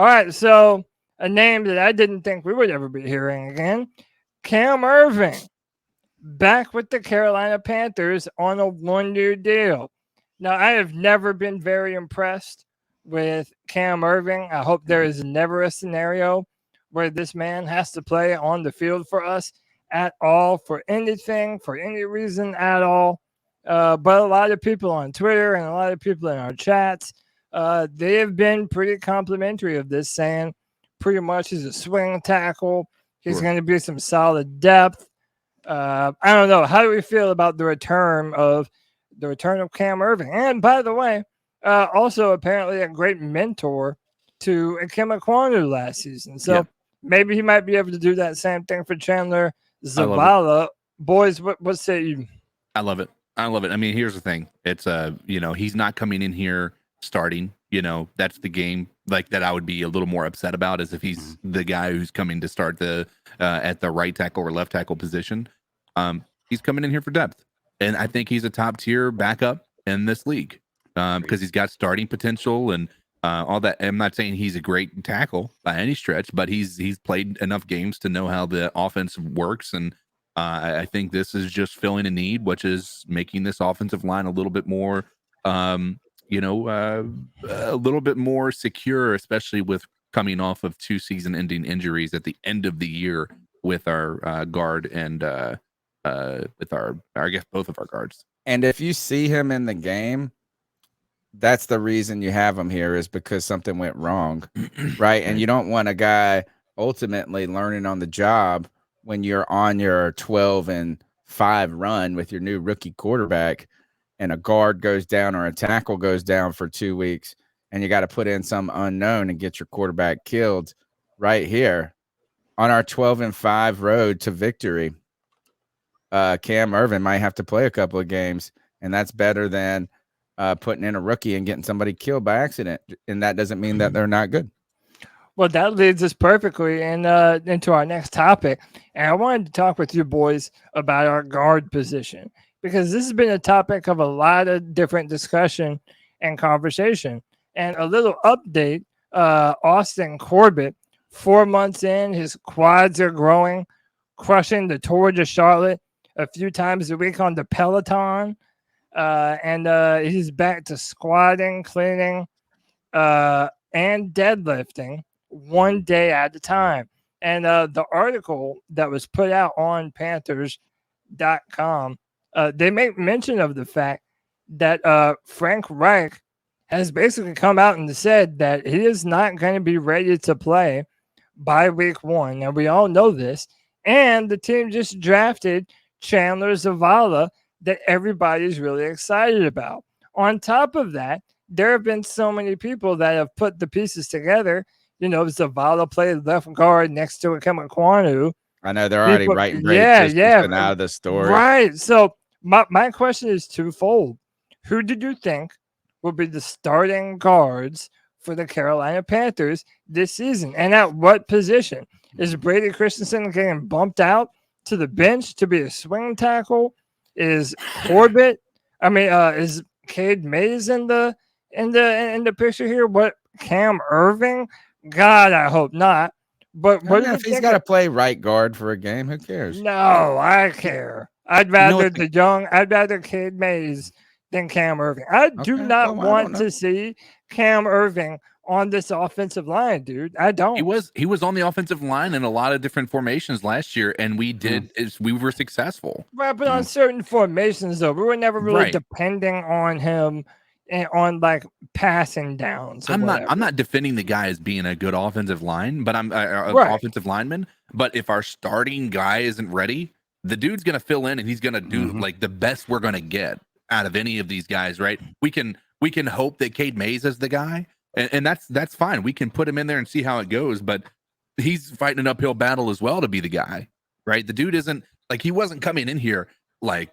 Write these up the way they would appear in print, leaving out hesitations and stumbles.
right, so a name that I didn't think we would ever be hearing again, Cam Irving, back with the Carolina Panthers on a 1-year deal. Now, I have never been very impressed with Cam Irving. I hope there is never a scenario where this man has to play on the field for us at all, for anything, for any reason at all. But a lot of people on Twitter and a lot of people in our chats, they have been pretty complimentary of this, saying pretty much he's a swing tackle. He's going to be some solid depth. I don't know. How do we feel about the return of Cam Irving? And by the way, also apparently a great mentor to Ikem Ekwonu last season. So maybe he might be able to do that same thing for Chandler Zavala. Boys, what say you? I love it. I mean, here's the thing. It's he's not coming in here starting. That's the game like that I would be a little more upset about, is if he's the guy who's coming to start at the right tackle or left tackle position. He's coming in here for depth, and I think he's a top tier backup in this league because he's got starting potential and all that. I'm not saying he's a great tackle by any stretch, but he's played enough games to know how the offense works, and I think this is just filling a need, which is making this offensive line a little bit more, a little bit more secure, especially with coming off of 2 season-ending injuries at the end of the year with our guard and with I guess both of our guards. And if you see him in the game, that's the reason you have him here, is because something went wrong, right? And you don't want a guy ultimately learning on the job when you're on your 12-5 run with your new rookie quarterback and a guard goes down or a tackle goes down for 2 weeks and you got to put in some unknown and get your quarterback killed right here on our 12-5 road to victory. Cam Irving might have to play a couple of games, and that's better than putting in a rookie and getting somebody killed by accident. And that doesn't mean that they're not good. Well, that leads us perfectly into our next topic. And I wanted to talk with you boys about our guard position, because this has been a topic of a lot of different discussion and conversation. And a little update, Austin Corbett, 4 months in, his quads are growing, crushing the Tour de Charlotte a few times a week on the Peloton. And he's back to squatting, cleaning, and deadlifting one day at a time. And the article that was put out on Panthers.com, they make mention of the fact that Frank Reich has basically come out and said that he is not going to be ready to play by week 1. And we all know this. And the team just drafted Chandler Zavala that everybody's really excited about. On top of that, there have been so many people that have put the pieces together. Zavala played left guard next to Ikem Ekwonu. I know they're already writing breaks out of the story. Right. So my question is twofold. Who did you think will be the starting guards for the Carolina Panthers this season? And at what position? Is Brady Christensen getting bumped out to the bench to be a swing tackle? Is Corbett? Is Cade Mays in the picture here? What, Cam Irving? God, I hope not. But if he's got to play right guard for a game, who cares? No, I care. I'd rather I'd rather Cade Mays than Cam Irving. I do not want to see Cam Irving on this offensive line, dude. I don't. He was on the offensive line in a lot of different formations last year, and we were successful. Right, but on certain formations, though, we were never really depending on him and on like passing downs. I'm not defending the guy as being a good offensive line, but I'm offensive lineman. But if our starting guy isn't ready, the dude's gonna fill in and he's gonna do like the best we're gonna get out of any of these guys, right? We can hope that Cade Mays is the guy, and that's fine. We can put him in there and see how it goes, but he's fighting an uphill battle as well to be the guy, right? The dude isn't like, he wasn't coming in here like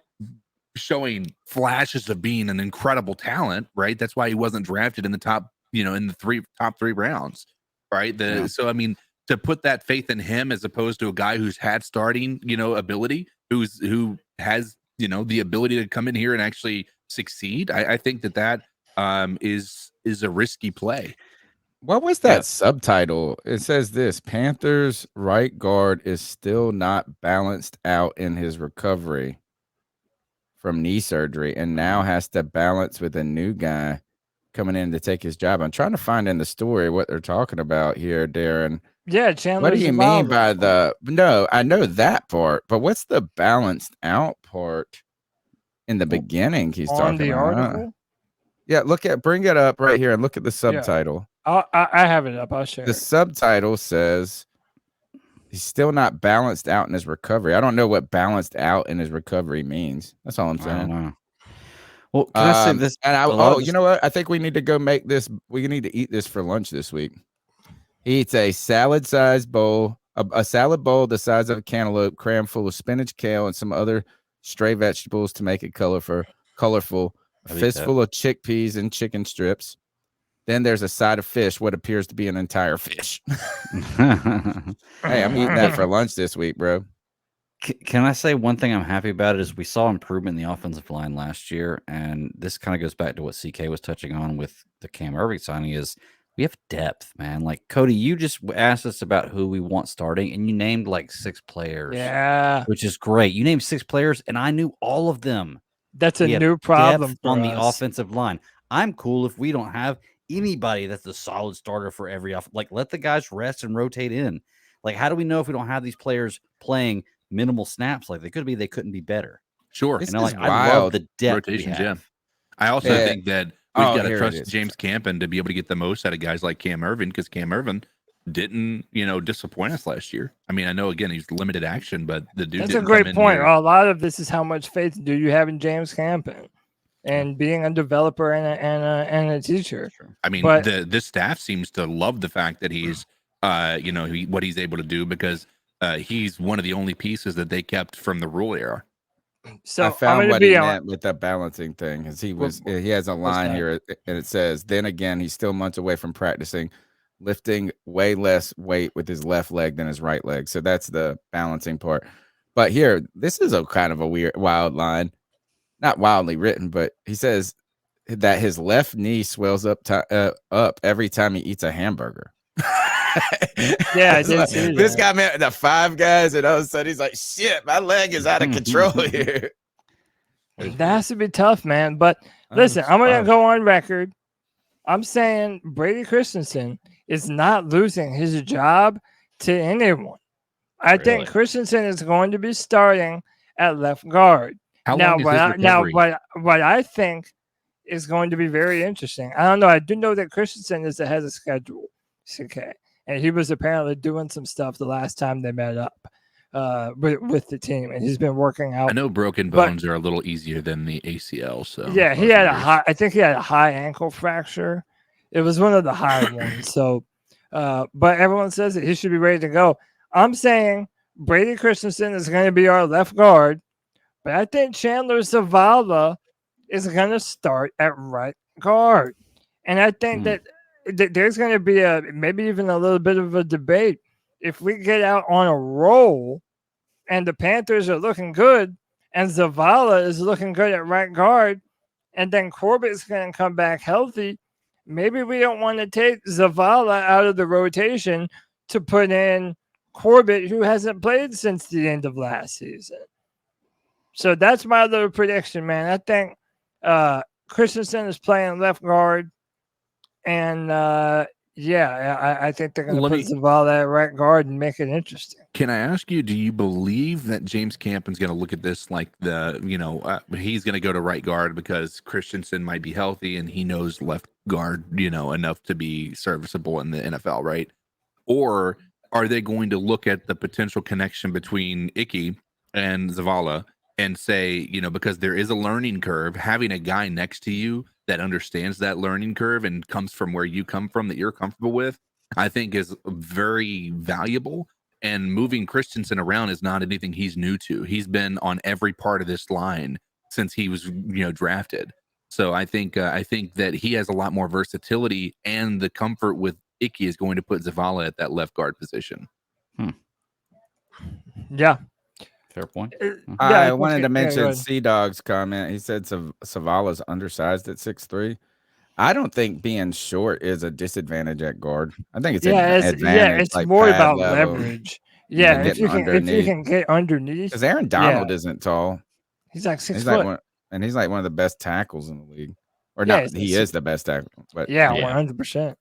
showing flashes of being an incredible talent, right? That's why he wasn't drafted in the top, in the top three rounds, right? So I mean, to put that faith in him as opposed to a guy who's had starting, ability, who has, the ability to come in here and actually succeed, I think that is a risky play. What was that subtitle? It says this: Panthers right guard is still not balanced out in his recovery from knee surgery and now has to balance with a new guy coming in to take his job. I'm trying to find in the story what they're talking about here, Darren. Yeah, Chandler. What do you mean by no, I know that part, but what's the balanced out part in the beginning he's on talking the about? article? Yeah, bring it up right here and look at the subtitle. Yeah. I have it up. I'll share The subtitle says he's still not balanced out in his recovery. I don't know what balanced out in his recovery means. That's all I'm saying. I don't know. Well, can I say this? And you know what? I think we need to go make this. We need to eat this for lunch this week. He eats a salad-sized bowl, a salad bowl the size of a cantaloupe, crammed full of spinach, kale, and some other stray vegetables to make it colorful. A fistful of chickpeas and chicken strips. Then there's a side of fish, what appears to be an entire fish. Hey, I'm eating that for lunch this week, bro. Can I say one thing I'm happy about is we saw improvement in the offensive line last year, and this kind of goes back to what CK was touching on with the Cam Irving signing is we have depth, man. Like, Cody, you just asked us about who we want starting, and you named like 6 players. Yeah. Which is great. You named 6 players, and I knew all of them. That's a new problem on the offensive line. I'm cool if we don't have anybody that's a solid starter for every off. Like, let the guys rest and rotate in. Like, how do we know if we don't have these players playing minimal snaps? Like, they couldn't be better. Sure. And like, I love the depth rotations. Yeah. I also think that we've got to trust James Campen to be able to get the most out of guys like Cam Irving, because Cam Irving didn't, disappoint us last year. I mean, I know again he's limited action, but the dude. That's a great point. A lot of this is how much faith do you have in James Campen and being a developer and a teacher. I mean, this staff seems to love the fact that he's, what he's able to do, because he's one of the only pieces that they kept from the rule era. So I found what he meant with the balancing thing, because he has a line here, and it says, then again, he's still months away from practicing, lifting way less weight with his left leg than his right leg. So that's the balancing part. But here, this is a kind of a wild line, not wildly written, but he says that his left knee swells up every time he eats a hamburger. Yeah, I did see that. This guy met the 5 guys, and all of a sudden he's like, shit, my leg is out of control here. That has to be tough, man. But listen, I'm going to go on record. I'm saying Brady Christensen is not losing his job to anyone. I think Christensen is going to be starting at left guard. How long is his recovery? What I think is going to be very interesting. I don't know. I do know that Christensen is ahead of schedule. Okay. And he was apparently doing some stuff the last time they met up with the team, and he's been working out. I know broken bones are a little easier than the ACL. So yeah, he had I think he had a high ankle fracture. It was one of the high ones. So, but everyone says that he should be ready to go. I'm saying Brady Christensen is going to be our left guard, but I think Chandler Zavala is going to start at right guard, and I think that there's going to be maybe even a little bit of a debate. If we get out on a roll and the Panthers are looking good and Zavala is looking good at right guard, and then Corbett's going to come back healthy, maybe we don't want to take Zavala out of the rotation to put in Corbett, who hasn't played since the end of last season. So that's my little prediction, man. I think Christensen is playing left guard. And I think they're going to put Zavala at right guard and make it interesting. Can I ask you, do you believe that James Campen's going to look at this like he's going to go to right guard because Christensen might be healthy and he knows left guard, enough to be serviceable in the NFL, right? Or are they going to look at the potential connection between Icky and Zavala and say, because there is a learning curve, having a guy next to you that understands that learning curve and comes from where you come from that you're comfortable with, I think is very valuable. And moving Christensen around is not anything he's new to. He's been on every part of this line since he was, drafted. So I think that he has a lot more versatility, and the comfort with Icky is going to put Zavala at that left guard position. Yeah. Fair point. I wanted to mention Sea Dog's comment. He said Zavala's undersized at 6'3". I don't think being short is a disadvantage at guard. I think it's an advantage. It's like more pad about level, leverage. Yeah, if you can get underneath. Because Aaron Donald isn't tall. He's like 6 foot. foot. And he's like one of the best tackles in the league. Or not, he is the best tackle. But 100%.